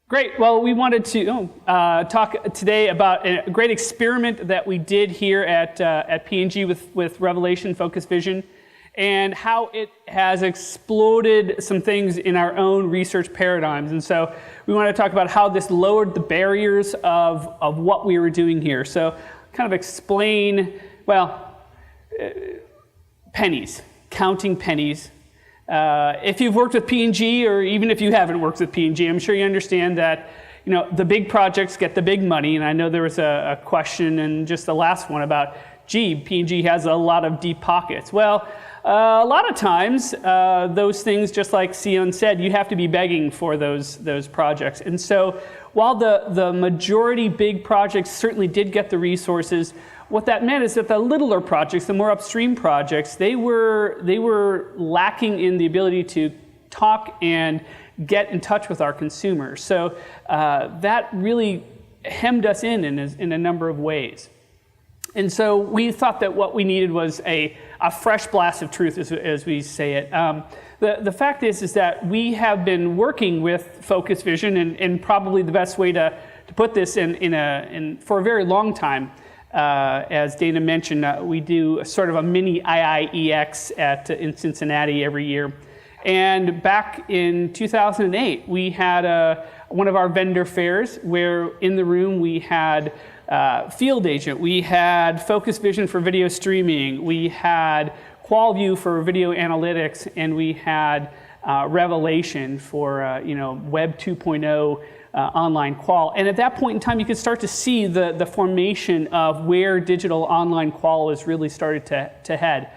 Great. Well, we wanted to talk today about a great experiment that we did here at P&G with Revelation Focus Vision, and how it has exploded some things in our own research paradigms. And so we want to talk about how this lowered the barriers of what we were doing here. So kind of explain, well, pennies, counting pennies. If you've worked with P&G, or even if you haven't worked with P&G, I'm sure you understand that the big projects get the big money. And I know there was a question in just the last one about, gee, P&G has a lot of deep pockets. Well, a lot of times, those things, just like Sion said, you have to be begging for those projects. And so while the majority big projects certainly did get the resources, what that meant is that the littler projects, the more upstream projects, they were lacking in the ability to talk and get in touch with our consumers. So that really hemmed us in a number of ways. And so we thought that what we needed was a fresh blast of truth, as we say it. The fact is that we have been working with Focus Vision, and probably the best way to put this in for a very long time. As Dana mentioned, we do sort of a mini IIeX in Cincinnati every year. And back in 2008, we had one of our vendor fairs where in the room we had Field Agent, we had Focus Vision for video streaming, we had Qual for video analytics, and we had Revelation for Web 2.0 online Qual. And at that point in time, you could start to see the formation of where digital online Qual has really started to head.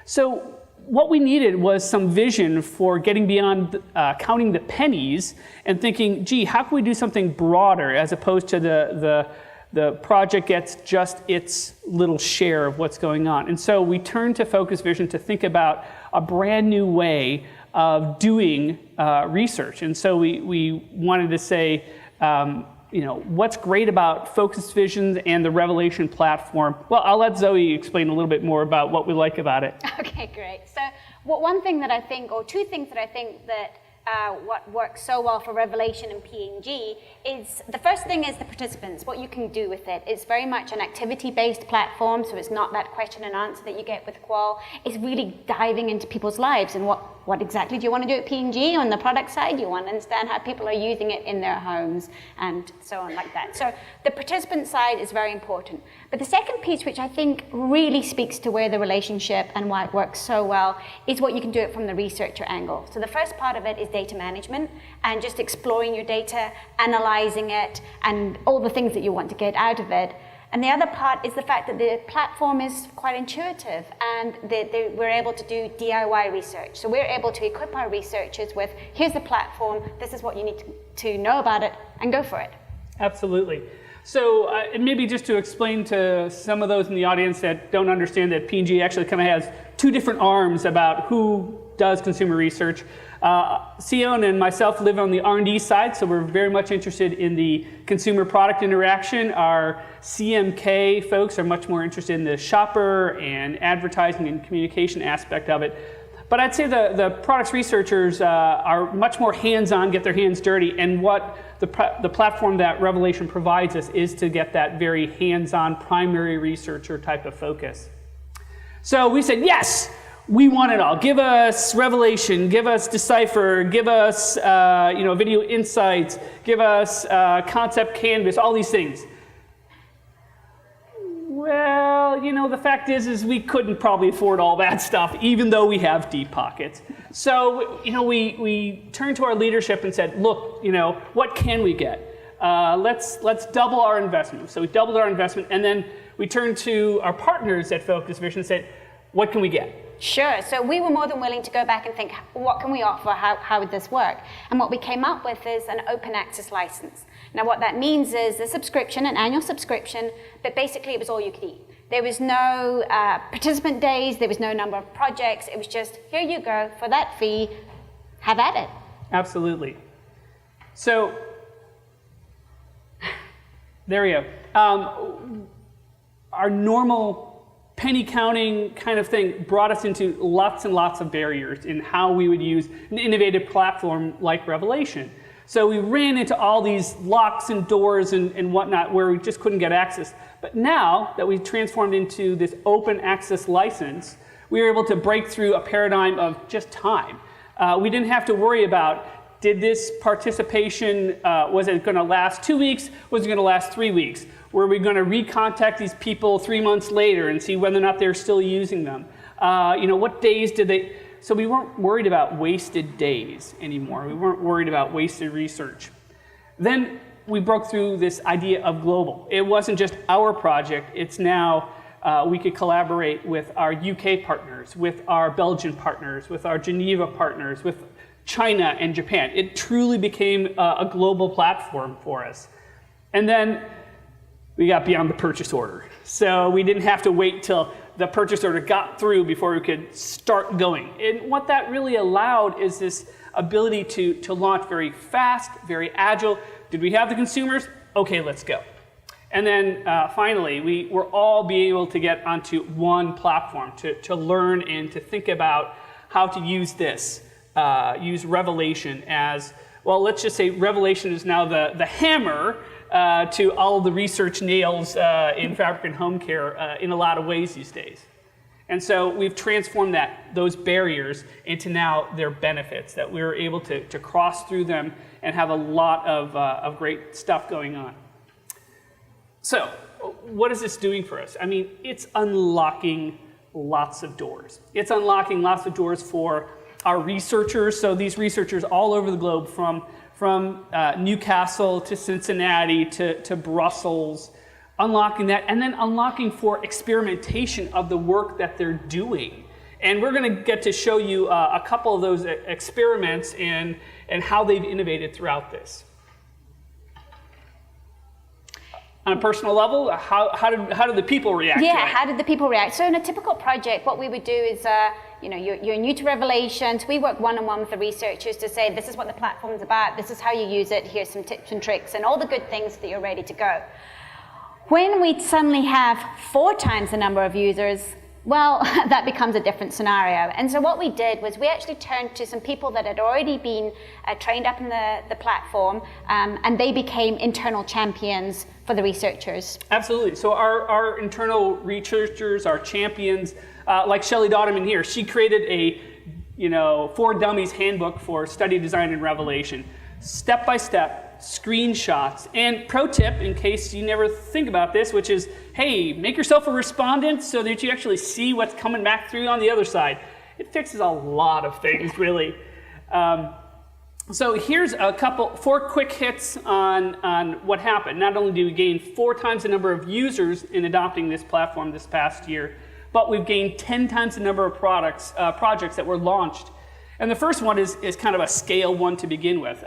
So what we needed was some vision for getting beyond counting the pennies and thinking, gee, how can we do something broader as opposed to the project gets just its little share of what's going on. And so we turned to Focus Vision to think about a brand new way of doing research. And so we wanted to say, what's great about Focus Vision and the Revelation platform? Well, I'll let Zoe explain a little bit more about what we like about it. Okay, great. So one thing that I think, or two things that I think that what works so well for Revelation and P&G is, the first thing is the participants, what you can do with it. It's very much an activity-based platform, so it's not that question and answer that you get with Qual. It's really diving into people's lives and what exactly do you want to do at P&G on the product side? You want to understand how people are using it in their homes and so on like that. So the participant side is very important. But the second piece, which I think really speaks to where the relationship and why it works so well, is what you can do it from the researcher angle. So the first part of it is data management and just exploring your data, analyzing it, and all the things that you want to get out of it. And the other part is the fact that the platform is quite intuitive, and we're able to do DIY research. So we're able to equip our researchers with, here's the platform, this is what you need to know about it, and go for it. Absolutely. So and maybe just to explain to some of those in the audience that don't understand that P&G actually kind of has two different arms about who does consumer research. Sion and myself live on the R&D side, so we're very much interested in the consumer product interaction. Our CMK folks are much more interested in the shopper and advertising and communication aspect of it. But I'd say the products researchers are much more hands-on, get their hands dirty, and what the platform that Revelation provides us is to get that very hands-on primary researcher type of focus. So we said, yes, we want it all. Give us Revelation, give us Decipher, give us video insights, give us concept canvas, all these things. Well, the fact is we couldn't probably afford all that stuff, even though we have deep pockets. So, we turned to our leadership and said, look, what can we get? Let's double our investment. So we doubled our investment, and then we turned to our partners at Focus Vision and said, what can we get? Sure. So we were more than willing to go back and think, what can we offer? How would this work? And what we came up with is an open access license. Now, what that means is a subscription, an annual subscription, but basically it was all you could eat. There was no participant days, there was no number of projects. It was just, here you go, for that fee, have at it. Absolutely. So, there we go. Our normal penny counting kind of thing brought us into lots and lots of barriers in how we would use an innovative platform like Revelation. So we ran into all these locks and doors and whatnot where we just couldn't get access. But now that we've transformed into this open access license, we were able to break through a paradigm of just time. We didn't have to worry about, did this participation, was it going to last 2 weeks? Was it going to last 3 weeks? Were we going to recontact these people 3 months later and see whether or not they're still using them? What days did they? So we weren't worried about wasted days anymore. We weren't worried about wasted research. Then we broke through this idea of global. It wasn't just our project. It's now we could collaborate with our UK partners, with our Belgian partners, with our Geneva partners, with China and Japan. It truly became a global platform for us. And then we got beyond the purchase order. So we didn't have to wait till the purchase order got through before we could start going. And what that really allowed is this ability to launch very fast, very agile. Did we have the consumers? Okay, let's go. And then finally, we were all being able to get onto one platform to learn and to think about how to use this, use Revelation as, well, let's just say Revelation is now the hammer to all of the research nails in fabric and home care in a lot of ways these days. And so we've transformed those barriers into now their benefits, that we're able to cross through them and have a lot of great stuff going on. So what is this doing for us? I mean, it's unlocking lots of doors. It's unlocking lots of doors for our researchers. So these researchers all over the globe, from Newcastle to Cincinnati to Brussels, unlocking that, and then unlocking for experimentation of the work that they're doing. And we're going to get to show you a couple of those experiments and how they've innovated throughout this. On a personal level, how did the people react to it? Yeah, how did the people react? So in a typical project, what we would do is, you're new to Revelations. We work one-on-one with the researchers to say, this is what the platform's about, this is how you use it, here's some tips and tricks, and all the good things that you're ready to go. When we suddenly have 4 times the number of users, well, that becomes a different scenario. And so what we did was we actually turned to some people that had already been trained up in the platform, and they became internal champions for the researchers. Absolutely. So our internal researchers, our champions, like Shelley Dodderman here, she created a for dummies handbook for study design and Revelation, step-by-step, screenshots, and pro tip in case you never think about this, which is, hey, make yourself a respondent so that you actually see what's coming back through on the other side. It fixes a lot of things, really. So here's 4 quick hits on what happened. Not only do we gain 4 times the number of users in adopting this platform this past year, but we've gained 10 times the number of projects that were launched. And the first one is kind of a scale one to begin with.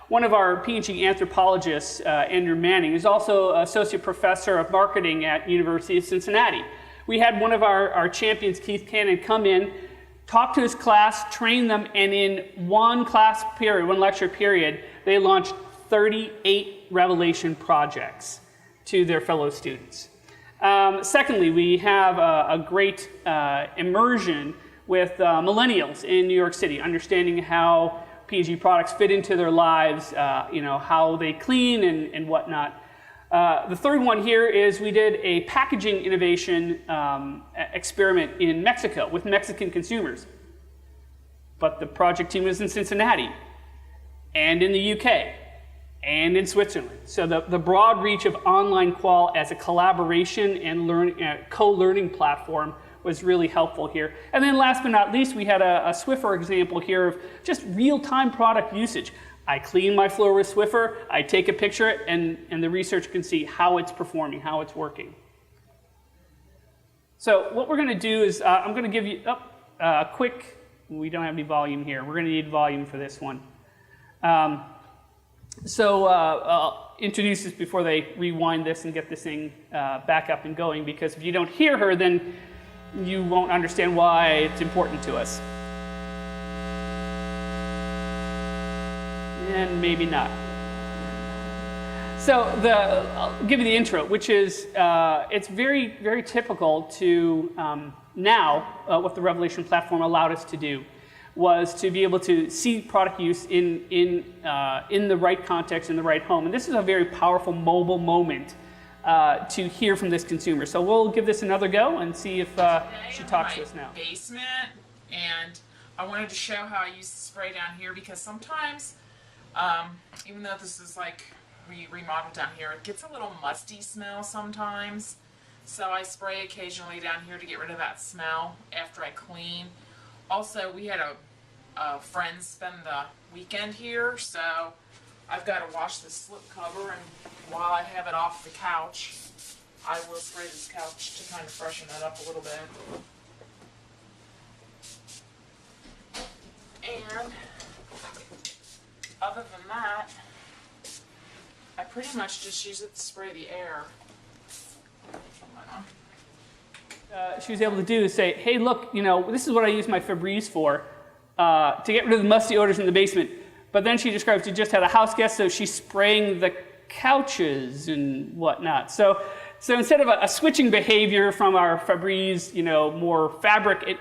One of our PhD anthropologists, Andrew Manning, is also associate professor of marketing at University of Cincinnati. We had one of our champions, Keith Cannon, come in, talk to his class, train them, and in one lecture period, they launched 38 Revelation projects to their fellow students. Secondly, we have a great immersion with millennials in New York City, understanding how P&G products fit into their lives, how they clean and whatnot. The third one here is we did a packaging innovation experiment in Mexico with Mexican consumers. But the project team was in Cincinnati and in the UK and in Switzerland. So the broad reach of online Qual as a collaboration and co-learning platform was really helpful here. And then last but not least, we had a Swiffer example here of just real-time product usage. I clean my floor with Swiffer, I take a picture, and the researcher can see how it's performing, how it's working. So what we're going to do is I'm going to give you a quick, we don't have any volume here. We're going to need volume for this one. I'll introduce this before they rewind this and get this thing back up and going, because if you don't hear her, then you won't understand why it's important to us. And maybe not. So I'll give you the intro, which is it's very, very typical to now what the Revelation platform allowed us to do. was to be able to see product use in the right context, in the right home. And this is a very powerful mobile moment to hear from this consumer. So we'll give this another go and see if she talks to us now. Basement, and I wanted to show how I use the spray down here because sometimes, even though this is like remodeled down here, it gets a little musty smell sometimes. So I spray occasionally down here to get rid of that smell after I clean. Also, we had a friend spend the weekend here, so I've got to wash the slip cover, and while I have it off the couch, I will spray this couch to kind of freshen it up a little bit. And other than that, I pretty much just use it to spray the air. She was able to do is say, hey, look, this is what I use my Febreze for, to get rid of the musty odors in the basement. But then she describes she just had a house guest, so she's spraying the couches and whatnot. So instead of a switching behavior from our Febreze, more fabric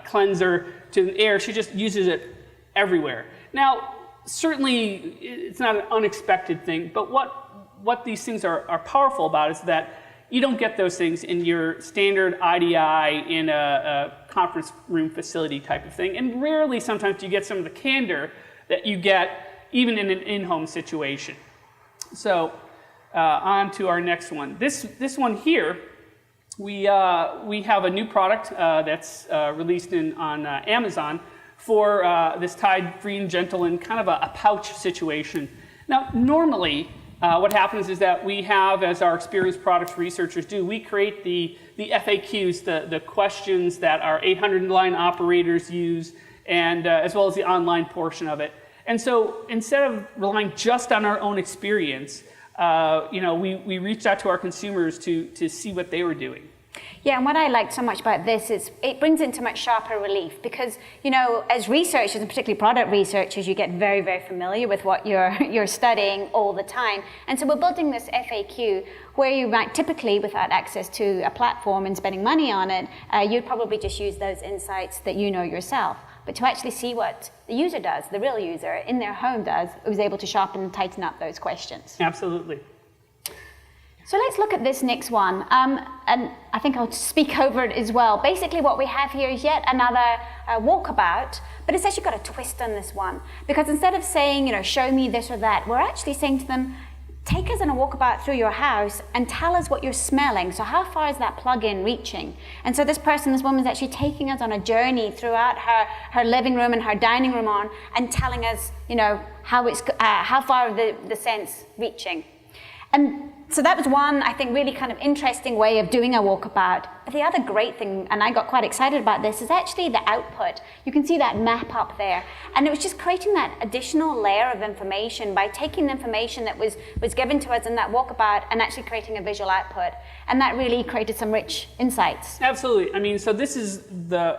cleanser to the air, she just uses it everywhere. Now, certainly, it's not an unexpected thing, but what these things are powerful about is that you don't get those things in your standard IDI in a conference room facility type of thing. And rarely, sometimes, do you get some of the candor that you get even in an in-home situation. So on to our next one. This one here, we have a new product that's released on Amazon for this Tide Free and Gentle in kind of a pouch situation. Now, normally, what happens is that we have, as our experienced products researchers do, we create the FAQs, the questions that our 800-line operators use, and as well as the online portion of it. And so instead of relying just on our own experience, we reached out to our consumers to see what they were doing. Yeah, and what I liked so much about this is it brings into much sharper relief because, as researchers, and particularly product researchers, you get very, very familiar with what you're studying all the time. And so we're building this FAQ where you might typically, without access to a platform and spending money on it, you'd probably just use those insights that you know yourself. But to actually see what the user does, the real user in their home does, it was able to sharpen and tighten up those questions. Absolutely. So let's look at this next one, and I think I'll speak over it as well. Basically what we have here is yet another walkabout, but it's actually got a twist on this one. Because instead of saying, show me this or that, we're actually saying to them, take us on a walkabout through your house and tell us what you're smelling. So how far is that plug-in reaching? And so this woman's actually taking us on a journey throughout her living room and her dining room and telling us, how far the scent's reaching. And so that was one, I think, really kind of interesting way of doing a walkabout. But the other great thing, and I got quite excited about this, is actually the output. You can see that map up there. And it was just creating that additional layer of information by taking the information that was given to us in that walkabout and actually creating a visual output. And that really created some rich insights. Absolutely. I mean, so this is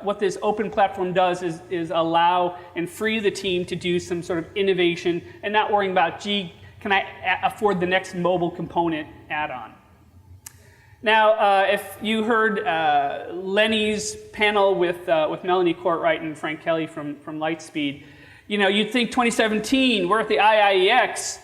what this open platform does is allow and free the team to do some sort of innovation and not worrying about, can I afford the next mobile component add-on? Now, if you heard Lenny's panel with Melanie Courtwright and Frank Kelly from Lightspeed, you'd think 2017, we're at the IIeX,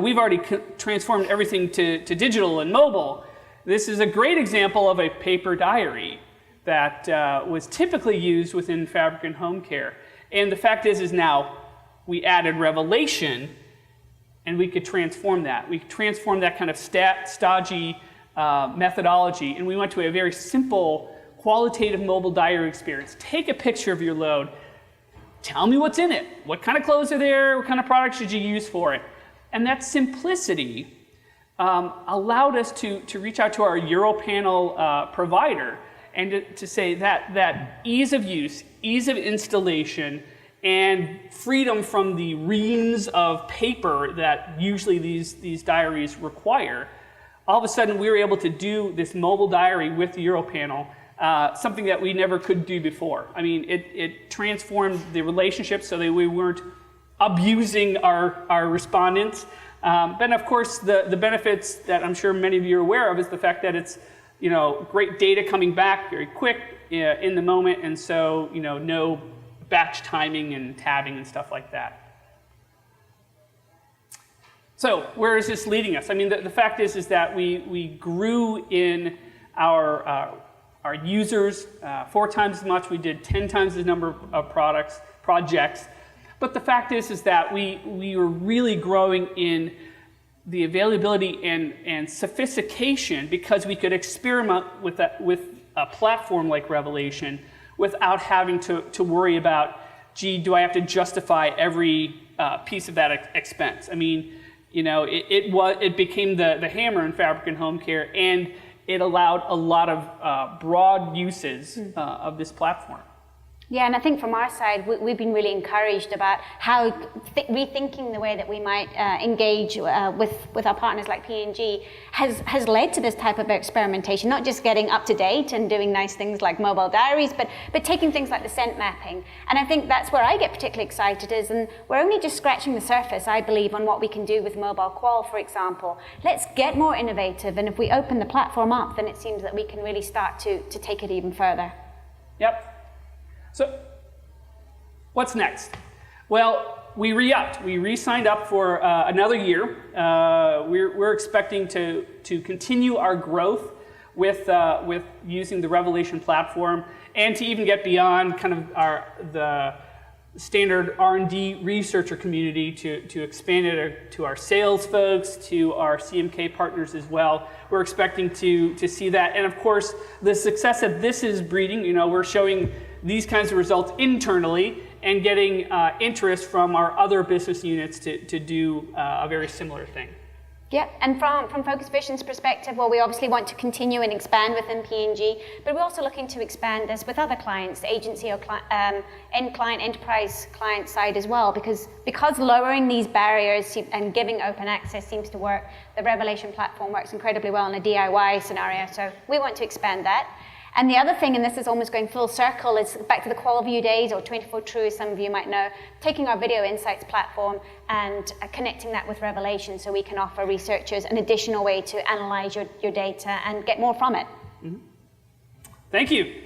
we've already transformed everything to digital and mobile. This is a great example of a paper diary that was typically used within fabric and home care. And the fact is now we added Revelation, and we could transform that. We transformed that kind of stodgy methodology, and we went to a very simple qualitative mobile diary experience. Take a picture of your load. Tell me what's in it. What kind of clothes are there? What kind of products should you use for it? And that simplicity allowed us to reach out to our Europanel provider and to say that ease of use, ease of installation, and freedom from the reams of paper that usually these diaries require. All of a sudden, we were able to do this mobile diary with the Europanel, something that we never could do before. I mean, it transformed the relationship so that we weren't abusing our respondents. But of course, the benefits that I'm sure many of you are aware of is the fact that it's great data coming back very quick in the moment, and so no batch timing and tabbing and stuff like that. So where is this leading us? I mean, the fact is that we grew in our users 4 times as much. We did 10 times the number of projects. But the fact is that we were really growing in the availability and sophistication because we could experiment with a platform like Revelation without having to worry about, gee, do I have to justify every piece of that expense? I mean, you know, it became the hammer in fabric and home care, and it allowed a lot of broad uses of this platform. Yeah, and I think from our side, we've been really encouraged about how rethinking the way that we might engage with our partners like P&G has led to this type of experimentation, not just getting up to date and doing nice things like mobile diaries, but taking things like the scent mapping. And I think that's where I get particularly excited is, and we're only just scratching the surface, I believe, on what we can do with mobile Qual, for example. Let's get more innovative, and if we open the platform up, then it seems that we can really start to take it even further. Yep. So what's next? Well, we re-upped. We re-signed up for another year. We're expecting to continue our growth with using the Revelation platform, and to even get beyond kind of the standard R&D researcher community to expand it to our sales folks, to our CMK partners as well. We're expecting to see that, and of course, the success that this is breeding. You know, we're showing these kinds of results internally and getting interest from our other business units to do a very similar thing. Yeah, and from Focus Vision's perspective, well, we obviously want to continue and expand within P&G, but we're also looking to expand this with other clients, agency or end client, enterprise client side as well, because lowering these barriers and giving open access seems to work. The Revelation platform works incredibly well in a DIY scenario, so we want to expand that. And the other thing, and this is almost going full circle, is back to the Qual View days, or 24 True, as some of you might know, taking our video insights platform and connecting that with Revelation so we can offer researchers an additional way to analyze your data and get more from it. Thank you.